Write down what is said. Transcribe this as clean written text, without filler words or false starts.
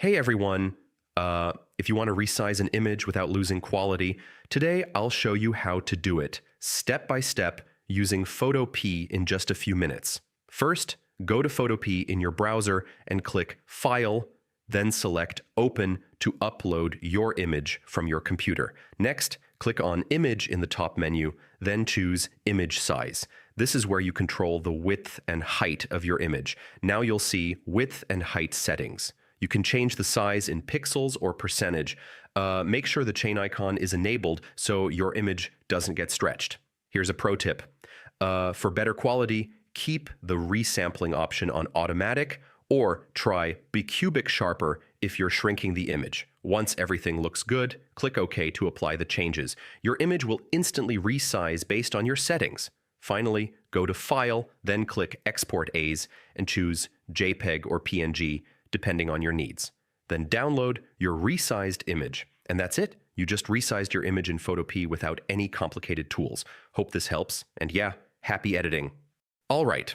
Hey everyone! If you want to resize an image without losing quality, today I'll show you how to do it, step by step, using Photopea in just a few minutes. First, go to Photopea in your browser and click File, then select Open to upload your image from your computer. Next, click on Image in the top menu, then choose Image Size. This is where you control the width and height of your image. Now you'll see width and height settings. You can change the size in pixels or percentage. Make sure the chain icon is enabled so your image doesn't get stretched. Here's a pro tip. For better quality, keep the resampling option on automatic or try Be Cubic Sharper if you're shrinking the image. Once everything looks good, click OK to apply the changes. Your image will instantly resize based on your settings. Finally, go to File, then click Export As and choose JPEG or PNG, depending on your needs. Then download your resized image. And that's it. You just resized your image in Photopea without any complicated tools. Hope this helps. And yeah, happy editing. All right,